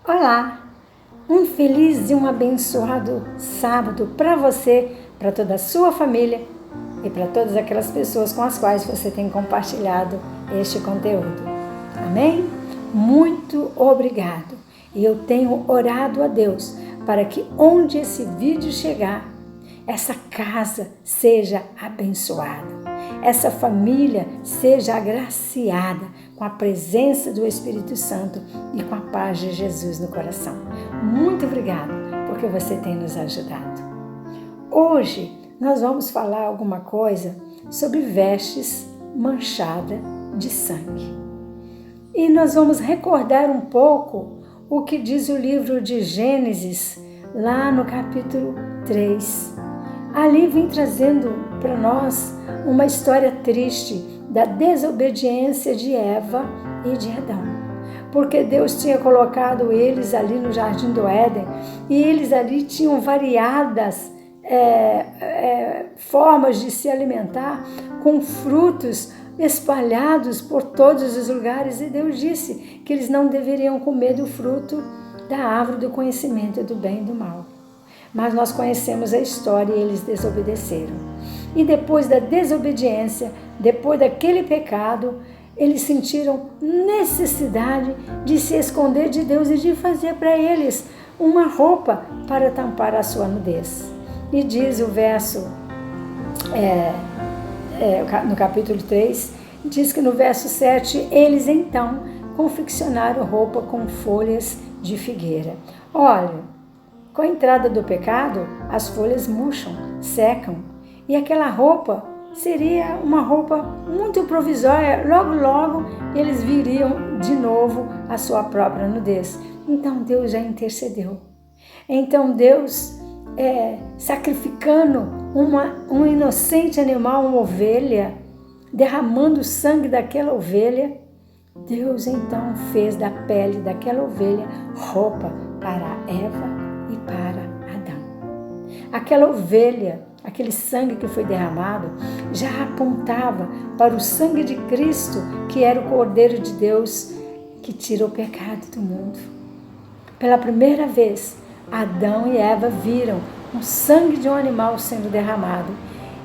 Olá, um feliz e um abençoado sábado para você, para toda a sua família e para todas aquelas pessoas com as quais você tem compartilhado este conteúdo. Amém? Muito obrigado. E eu tenho orado a Deus para que onde esse vídeo chegar, essa casa seja abençoada, essa família seja agraciada com a presença do Espírito Santo e com a paz de Jesus no coração. Muito obrigada porque você tem nos ajudado. Hoje nós vamos falar alguma coisa sobre vestes manchadas de sangue. E nós vamos recordar um pouco o que diz o livro de Gênesis, lá no capítulo 3. Ali vem trazendo para nós uma história triste da desobediência de Eva e de Adão. Porque Deus tinha colocado eles ali no Jardim do Éden e eles ali tinham variadas formas de se alimentar com frutos espalhados por todos os lugares, e Deus disse que eles não deveriam comer do fruto da árvore do conhecimento do bem e do mal. Mas nós conhecemos a história e eles desobedeceram. E depois da desobediência, depois daquele pecado, eles sentiram necessidade de se esconder de Deus e de fazer para eles uma roupa para tampar a sua nudez. E diz o verso, no capítulo 3, diz que no verso 7, eles então confeccionaram roupa com folhas de figueira. Olha, com a entrada do pecado, as folhas murcham, secam, e aquela roupa seria uma roupa muito provisória. Logo eles viriam de novo a sua própria nudez. Então Deus já intercedeu. Então Deus, sacrificando um inocente animal, uma ovelha, derramando o sangue daquela ovelha, Deus então fez da pele daquela ovelha roupa para Eva e para Adão. Aquela ovelha, aquele sangue que foi derramado, já apontava para o sangue de Cristo, que era o Cordeiro de Deus que tira o pecado do mundo. Pela primeira vez, Adão e Eva viram o sangue de um animal sendo derramado.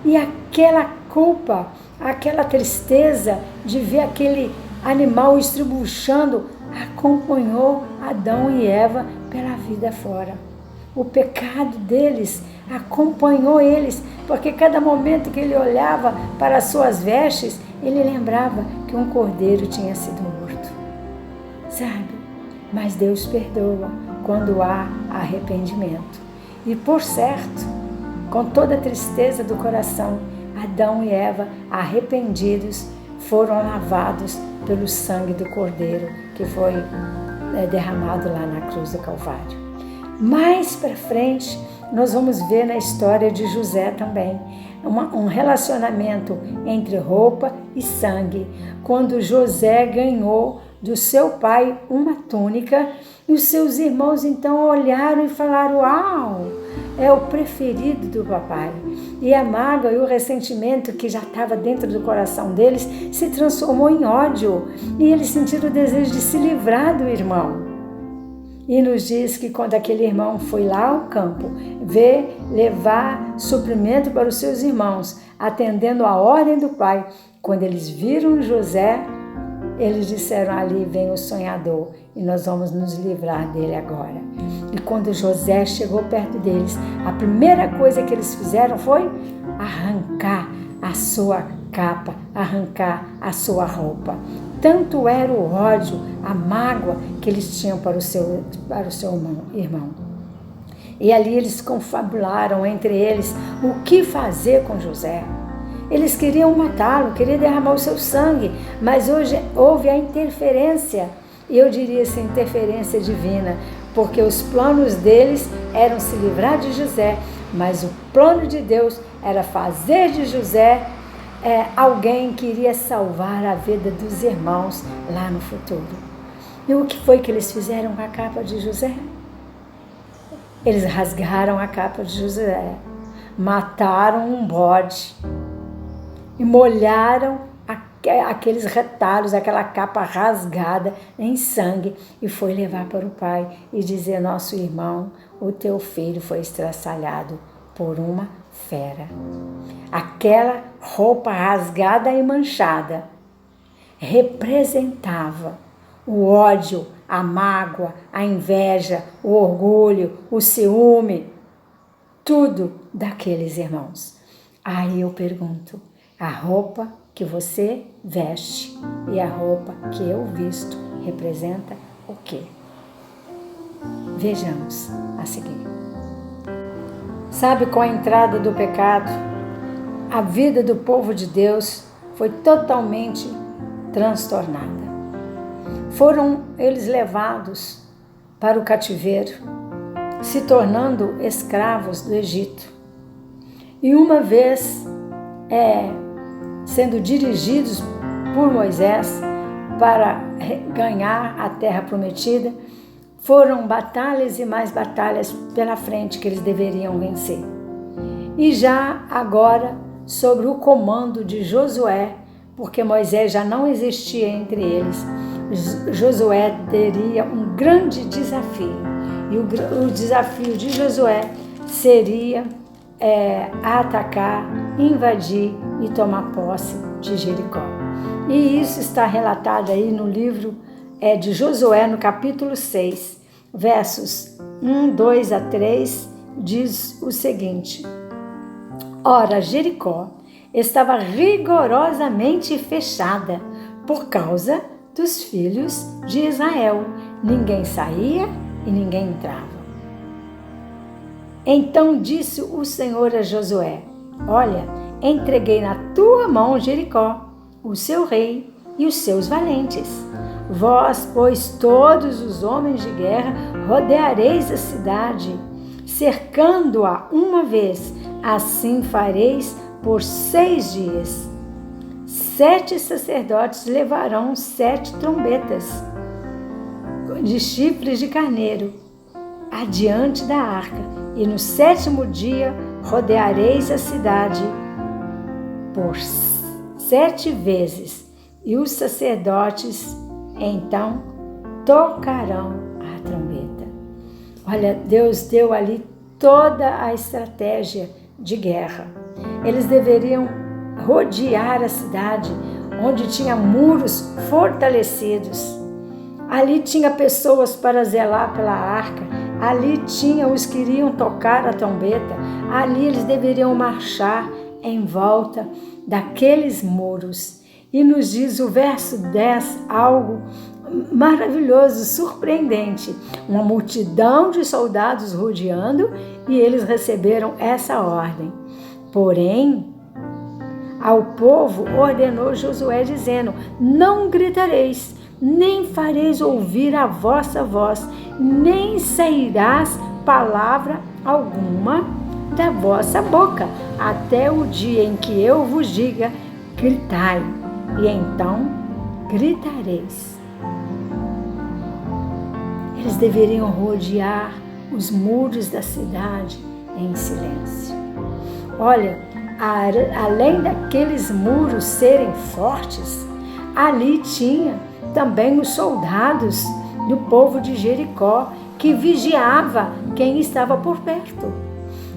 E aquela culpa, aquela tristeza de ver aquele animal estribuchando, acompanhou Adão e Eva pela vida fora. O pecado deles acompanhou eles, porque cada momento que ele olhava para as suas vestes, ele lembrava que um cordeiro tinha sido morto. Sabe? Mas Deus perdoa quando há arrependimento. E por certo, com toda a tristeza do coração, Adão e Eva, arrependidos, foram lavados pelo sangue do cordeiro que foi derramado lá na cruz do Calvário. Mais para frente, nós vamos ver na história de José também um relacionamento entre roupa e sangue. Quando José ganhou do seu pai uma túnica, e os seus irmãos então olharam e falaram: uau, é o preferido do papai. E a mágoa e o ressentimento que já estava dentro do coração deles se transformou em ódio, e eles sentiram o desejo de se livrar do irmão. E nos diz que quando aquele irmão foi lá ao campo levar suprimento para os seus irmãos, atendendo a ordem do pai, quando eles viram José, eles disseram: ali vem o sonhador e nós vamos nos livrar dele agora. E quando José chegou perto deles, a primeira coisa que eles fizeram foi arrancar a sua capa, arrancar a sua roupa. Tanto era o ódio, a mágoa que eles tinham para o seu irmão. E ali eles confabularam entre eles o que fazer com José. Eles queriam matá-lo, queriam derramar o seu sangue, mas hoje houve a interferência, e eu diria assim, interferência divina, porque os planos deles eram se livrar de José, mas o plano de Deus era fazer de José alguém que iria salvar a vida dos irmãos lá no futuro. E o que foi que eles fizeram com a capa de José? Eles rasgaram a capa de José, mataram um bode e molharam aqueles retalhos, aquela capa rasgada em sangue, e foi levar para o pai e dizer: nosso irmão, o teu filho foi estraçalhado por uma fera. Aquela roupa rasgada e manchada representava o ódio, a mágoa, a inveja, o orgulho, o ciúme, tudo daqueles irmãos. Aí eu pergunto: a roupa que você veste e a roupa que eu visto representa o quê? Vejamos a seguir. Sabe, com a entrada do pecado, a vida do povo de Deus foi totalmente transtornada. Foram eles levados para o cativeiro, se tornando escravos do Egito. E uma vez sendo dirigidos por Moisés para ganhar a terra prometida, foram batalhas e mais batalhas pela frente que eles deveriam vencer. E já agora, sobre o comando de Josué, porque Moisés já não existia entre eles, Josué teria um grande desafio. E o desafio de Josué seria atacar, invadir e tomar posse de Jericó. E isso está relatado aí no livro de Josué, no capítulo 6, versos 1, 2 a 3, diz o seguinte: ora, Jericó estava rigorosamente fechada por causa dos filhos de Israel. Ninguém saía e ninguém entrava. Então disse o Senhor a Josué: olha, entreguei na tua mão Jericó, o seu rei e os seus valentes. Vós, pois, todos os homens de guerra, rodeareis a cidade, cercando-a uma vez. Assim fareis por 6 dias. 7 sacerdotes levarão 7 trombetas de chifres de carneiro adiante da arca. E no 7º dia rodeareis a cidade por 7 vezes. E os sacerdotes então tocarão a trombeta. Olha, Deus deu ali toda a estratégia de guerra. Eles deveriam rodear a cidade, onde tinha muros fortalecidos. Ali tinha pessoas para zelar pela arca. Ali tinha os que iriam tocar a trombeta. Ali eles deveriam marchar em volta daqueles muros. E nos diz o verso 10 algo maravilhoso, surpreendente. Uma multidão de soldados rodeando, e eles receberam essa ordem. Porém, ao povo ordenou Josué, dizendo: não gritareis, nem fareis ouvir a vossa voz, nem sairás palavra alguma da vossa boca, até o dia em que eu vos diga: gritai, e então gritareis. Eles deveriam rodear os muros da cidade em silêncio. Olha, além daqueles muros serem fortes, ali tinha também os soldados do povo de Jericó, que vigiava quem estava por perto.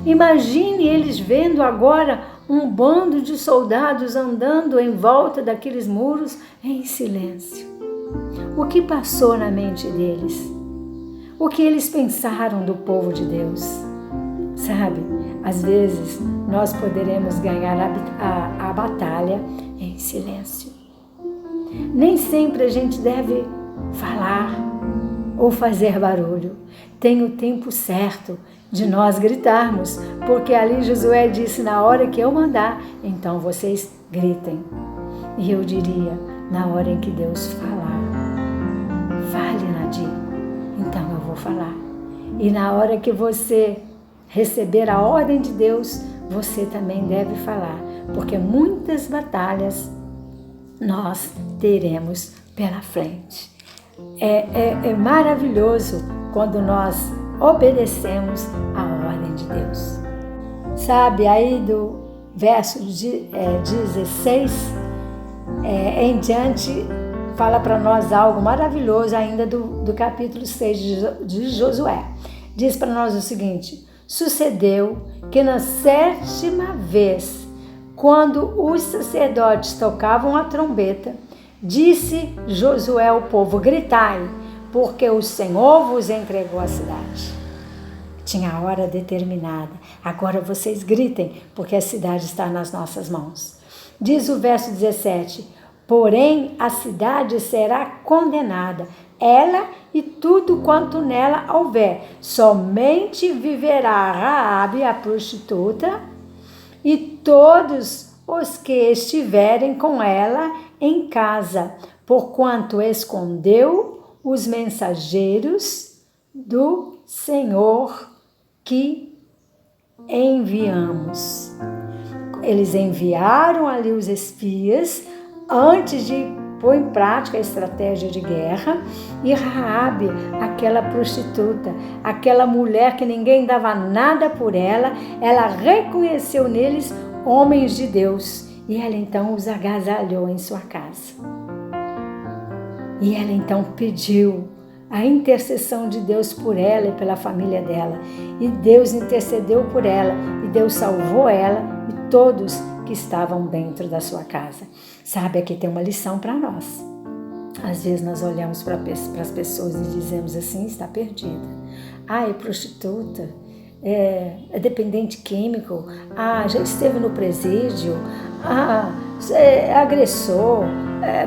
Imagine eles vendo agora um bando de soldados andando em volta daqueles muros em silêncio. O que passou na mente deles? O que eles pensaram do povo de Deus? Sabe, às vezes nós poderemos ganhar a batalha em silêncio. Nem sempre a gente deve falar ou fazer barulho. Tem o tempo certo de nós gritarmos, porque ali Josué disse: na hora que eu mandar, então vocês gritem. E eu diria: na hora em que Deus falar, fale, Nadir, então eu vou falar. E na hora que você receber a ordem de Deus, você também deve falar, porque muitas batalhas nós teremos pela frente. É maravilhoso quando nós obedecemos a ordem de Deus. Sabe, aí do verso 16, em diante, fala para nós algo maravilhoso ainda do capítulo 6 de Josué. Diz para nós o seguinte: sucedeu que na 7ª vez, quando os sacerdotes tocavam a trombeta, disse Josué ao povo: gritai, porque o Senhor vos entregou a cidade. Tinha a hora determinada. Agora vocês gritem, porque a cidade está nas nossas mãos. Diz o verso 17: porém a cidade será condenada, ela e tudo quanto nela houver. Somente viverá Raabe, a prostituta, e todos os que estiverem com ela em casa, porquanto escondeu os mensageiros do Senhor que enviamos. Eles enviaram ali os espias antes de pôr em prática a estratégia de guerra, e Raabe, aquela prostituta, aquela mulher que ninguém dava nada por ela, ela reconheceu neles homens de Deus, e ela então os agasalhou em sua casa. E ela então pediu a intercessão de Deus por ela e pela família dela. E Deus intercedeu por ela, e Deus salvou ela e todos que estavam dentro da sua casa. Sabe, aqui tem uma lição para nós. Às vezes nós olhamos para as pessoas e dizemos assim: está perdida. É prostituta, é dependente químico, já esteve no presídio, é agressor,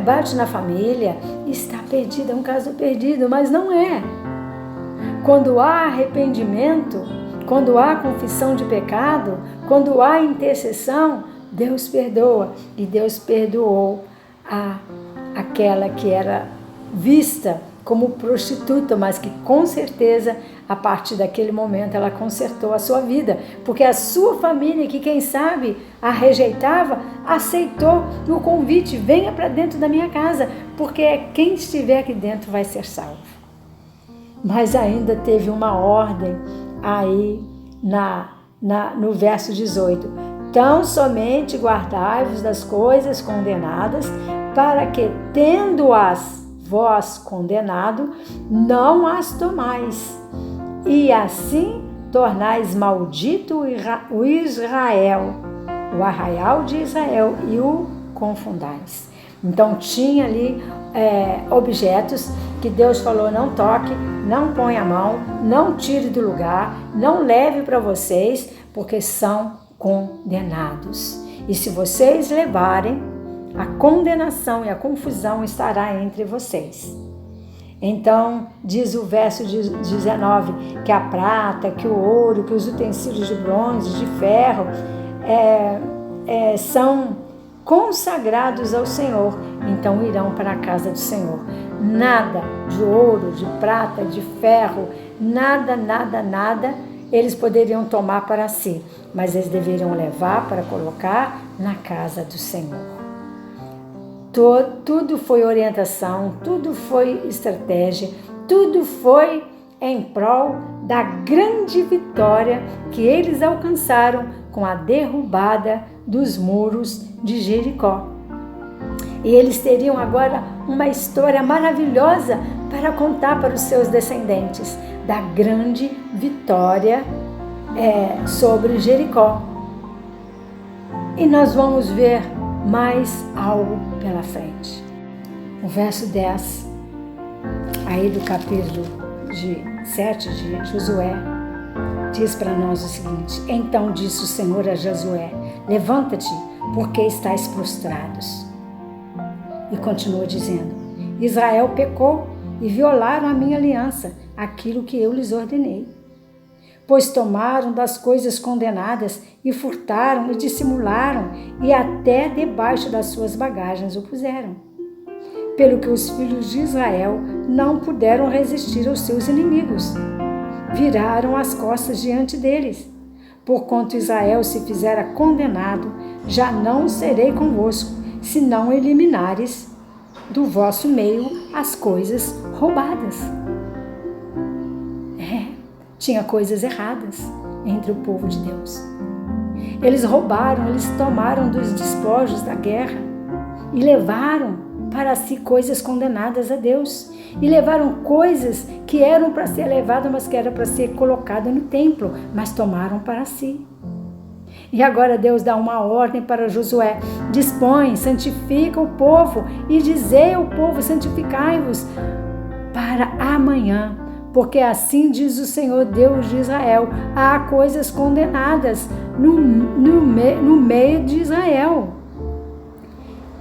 bate na família, está perdida, é um caso perdido, mas não é. Quando há arrependimento, quando há confissão de pecado, quando há intercessão, Deus perdoa. E Deus perdoou aquela que era vista como prostituta, mas que com certeza, a partir daquele momento, ela consertou a sua vida, porque a sua família, que quem sabe a rejeitava, aceitou o convite: venha para dentro da minha casa, porque quem estiver aqui dentro vai ser salvo. Mas ainda teve uma ordem aí no verso 18: tão somente guardai-vos das coisas condenadas, para que, tendo-as vós condenado, não as tomais, e assim tornais maldito o Israel, o arraial de Israel, e o confundais. Então tinha ali objetos que Deus falou: não toque, não ponha a mão, não tire do lugar, não leve para vocês, porque são condenados. E se vocês levarem, a condenação e a confusão estará entre vocês. Então, diz o verso 19, que a prata, que o ouro, que os utensílios de bronze, de ferro, são consagrados ao Senhor, então irão para a casa do Senhor. Nada de ouro, de prata, de ferro, nada, eles poderiam tomar para si, mas eles deveriam levar para colocar na casa do Senhor. Tudo foi orientação, tudo foi estratégia, tudo foi em prol da grande vitória que eles alcançaram com a derrubada dos muros de Jericó. E eles teriam agora uma história maravilhosa para contar para os seus descendentes da grande vitória sobre Jericó. E nós vamos ver mais algo pela frente. O verso 10, aí do capítulo 7 de Josué, diz para nós o seguinte: então disse o Senhor a Josué: levanta-te, porque estáis prostrados. E continua dizendo: Israel pecou e violaram a minha aliança, aquilo que eu lhes ordenei. Pois tomaram das coisas condenadas e furtaram e dissimularam, e até debaixo das suas bagagens o puseram. Pelo que os filhos de Israel não puderam resistir aos seus inimigos. Viraram as costas diante deles. Porquanto Israel se fizera condenado, já não serei convosco, se não eliminares do vosso meio as coisas roubadas. Tinha coisas erradas entre o povo de Deus. Eles roubaram, eles tomaram dos despojos da guerra. e levaram para si coisas condenadas a Deus. E levaram coisas que eram para ser levadas, mas que eram para ser colocadas no templo, mas tomaram para si. E agora Deus dá uma ordem para Josué: dispõe, santifica o povo e dizei ao povo: santificai-vos para amanhã, porque assim diz o Senhor Deus de Israel: há coisas condenadas no meio de Israel.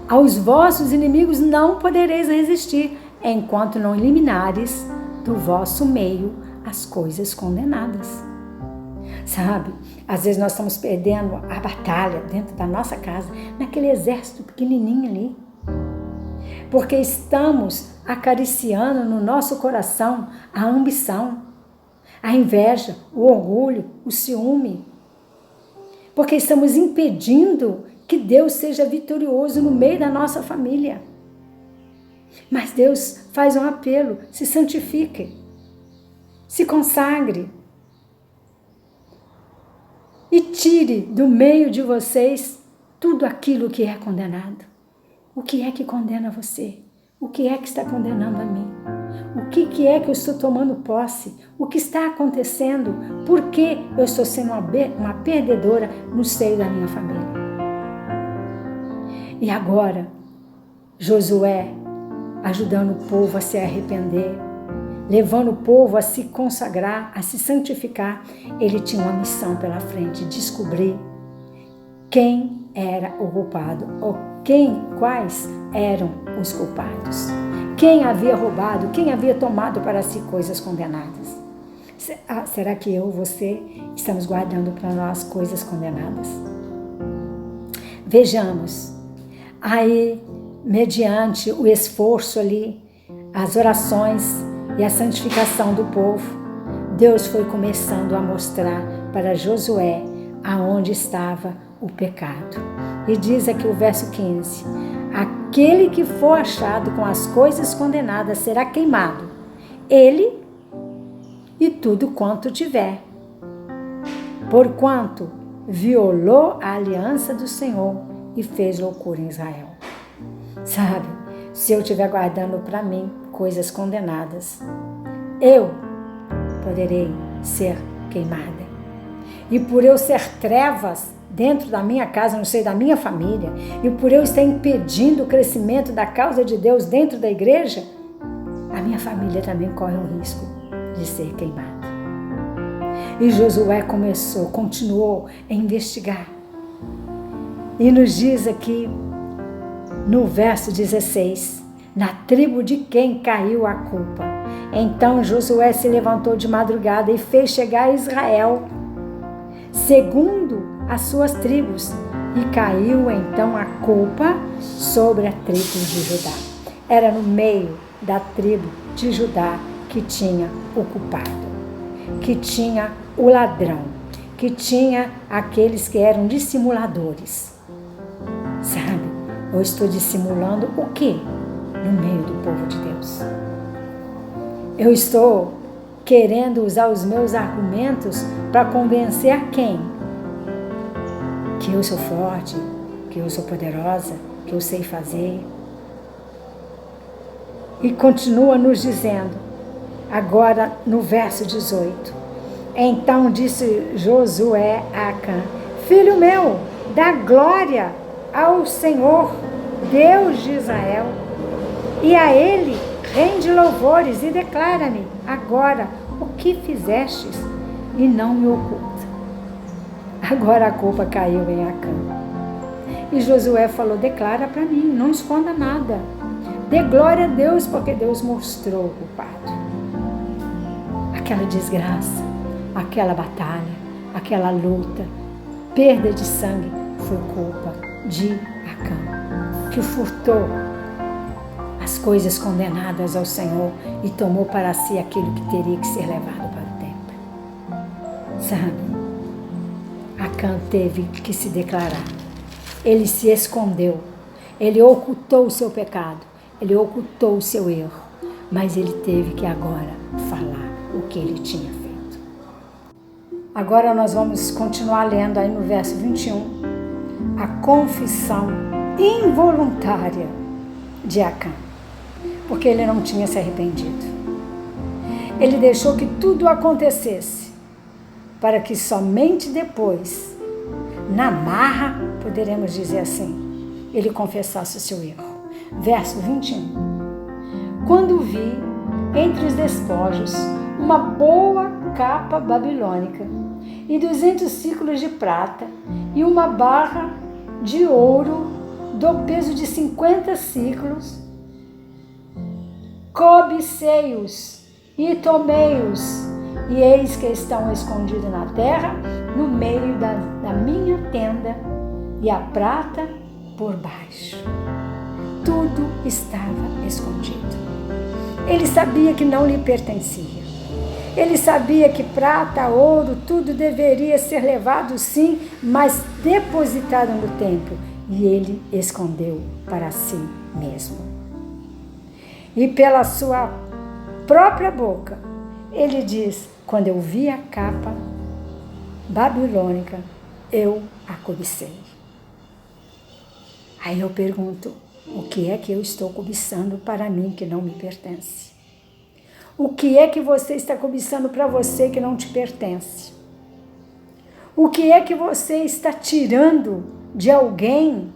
Aos vossos inimigos não podereis resistir, enquanto não eliminares do vosso meio as coisas condenadas. Sabe, às vezes nós estamos perdendo a batalha dentro da nossa casa, naquele exército pequenininho ali, porque estamos acariciando no nosso coração a ambição, a inveja, o orgulho, o ciúme, porque estamos impedindo que Deus seja vitorioso no meio da nossa família. Mas Deus faz um apelo: se santifique, se consagre e tire do meio de vocês tudo aquilo que é condenado. O que é que condena você? O que é que está condenando a mim? O que é que eu estou tomando posse? O que está acontecendo? Por que eu estou sendo uma perdedora no seio da minha família? E agora, Josué, ajudando o povo a se arrepender, levando o povo a se consagrar, a se santificar, ele tinha uma missão pela frente: descobrir quem era o culpado, ou quais eram os culpados, quem havia roubado, quem havia tomado para si coisas condenadas. Será que eu, você, estamos guardando para nós coisas condenadas? Vejamos, aí, mediante o esforço ali, as orações e a santificação do povo, Deus foi começando a mostrar para Josué aonde estava o pecado. E diz aqui o verso 15: aquele que for achado com as coisas condenadas será queimado, ele e tudo quanto tiver, porquanto violou a aliança do Senhor e fez loucura em Israel. Sabe, se eu estiver guardando para mim coisas condenadas, eu poderei ser queimada. E por eu ser trevas dentro da minha casa, no seio da minha família, e por eu estar impedindo o crescimento da causa de Deus dentro da igreja, a minha família também corre o risco de ser queimada. E Josué continuou a investigar. E nos diz aqui, no verso 16, na tribo de quem caiu a culpa. Então Josué se levantou de madrugada e fez chegar a Israel, segundo as suas tribos, e caiu então a culpa sobre a tribo de Judá. Era no meio da tribo de Judá que tinha o culpado, que tinha o ladrão, que tinha aqueles que eram dissimuladores. Sabe, eu estou dissimulando o quê no meio do povo de Deus? Eu estou querendo usar os meus argumentos para convencer a quem? Que eu sou forte, que eu sou poderosa, que eu sei fazer. E continua nos dizendo, agora no verso 18: então disse Josué a Acã: filho meu, dá glória ao Senhor, Deus de Israel, e a ele rende louvores, e declara-me agora o que fizestes, e não me oculta. Agora a culpa caiu em Acã. E Josué falou: declara para mim, não esconda nada. Dê glória a Deus, porque Deus mostrou o culpado. Aquela desgraça, aquela batalha, aquela luta, perda de sangue, foi culpa de Acã, que furtou as coisas condenadas ao Senhor e tomou para si aquilo que teria que ser levado para o templo. Sabe, Acã teve que se declarar. Ele se escondeu, ele ocultou o seu pecado, ele ocultou o seu erro, mas ele teve que agora falar o que ele tinha feito. Agora nós vamos continuar lendo aí no verso 21, a confissão involuntária de Acã, porque ele não tinha se arrependido. Ele deixou que tudo acontecesse, para que somente depois, na marra, poderemos dizer assim, ele confessasse o seu erro. Verso 21. Quando vi entre os despojos uma boa capa babilônica e 200 ciclos de prata e uma barra de ouro do peso de 50 ciclos, cobicei-os e tomei-os, e eis que estão escondidos na terra, no meio da minha tenda, e a prata por baixo. Tudo estava escondido. Ele sabia que não lhe pertencia. Ele sabia que prata, ouro, tudo deveria ser levado sim, mas depositado no templo. E ele escondeu para si mesmo. E pela sua própria boca, ele diz, quando eu vi a capa babilônica, eu a cobicei. Aí eu pergunto, o que é que eu estou cobiçando para mim que não me pertence? O que é que você está cobiçando para você que não te pertence? O que é que você está tirando de alguém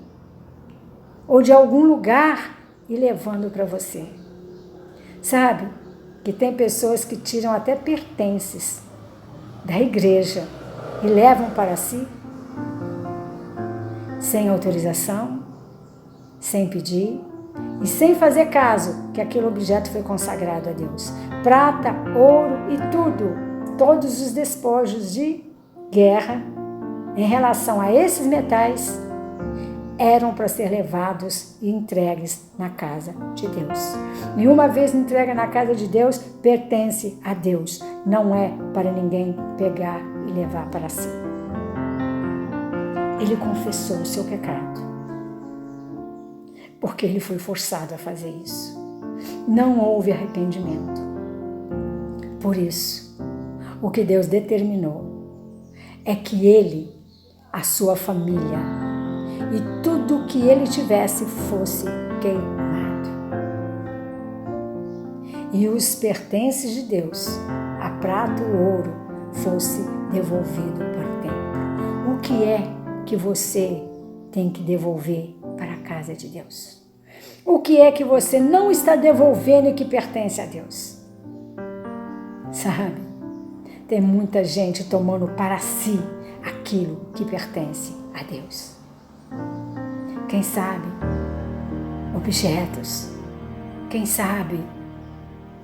ou de algum lugar e levando para você? Sabe que tem pessoas que tiram até pertences da igreja e levam para si sem autorização, sem pedir e sem fazer caso que aquele objeto foi consagrado a Deus. Prata, ouro e tudo, todos os despojos de guerra em relação a esses metais eram para ser levados e entregues na casa de Deus. E uma vez entregue na casa de Deus, pertence a Deus, não é para ninguém pegar e levar para si. Ele confessou o seu pecado, porque ele foi forçado a fazer isso. Não houve arrependimento. Por isso, o que Deus determinou é que ele, a sua família e tudo que ele tivesse fosse queimado. E os pertences de Deus, a prata e o ouro, fosse devolvido para o templo. O que é que você tem que devolver para a casa de Deus? O que é que você não está devolvendo e que pertence a Deus? Sabe? Tem muita gente tomando para si aquilo que pertence a Deus. Quem sabe objetos, quem sabe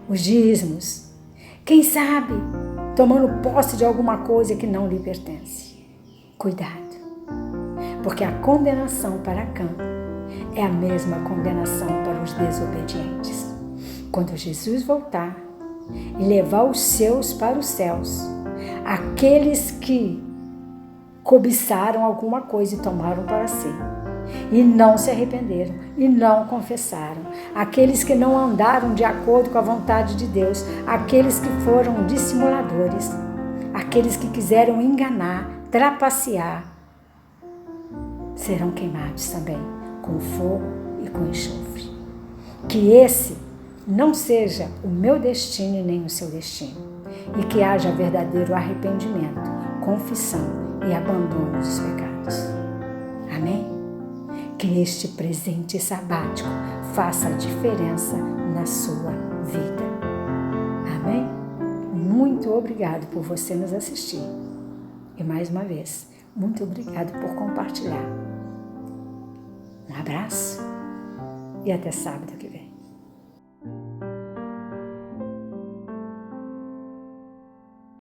os dízimos, quem sabe tomando posse de alguma coisa que não lhe pertence. Cuidado, porque a condenação para Acã é a mesma condenação para os desobedientes. Quando Jesus voltar e levar os seus para os céus, aqueles que cobiçaram alguma coisa e tomaram para si, e não se arrependeram, e não confessaram, aqueles que não andaram de acordo com a vontade de Deus, aqueles que foram dissimuladores, aqueles que quiseram enganar, trapacear, serão queimados também, com fogo e com enxofre. Que esse não seja o meu destino e nem o seu destino, e que haja verdadeiro arrependimento, confissão e abandono dos pecados. Amém? Que este presente sabático faça a diferença na sua vida. Amém? Muito obrigado por você nos assistir. E mais uma vez, muito obrigado por compartilhar. Um abraço e até sábado.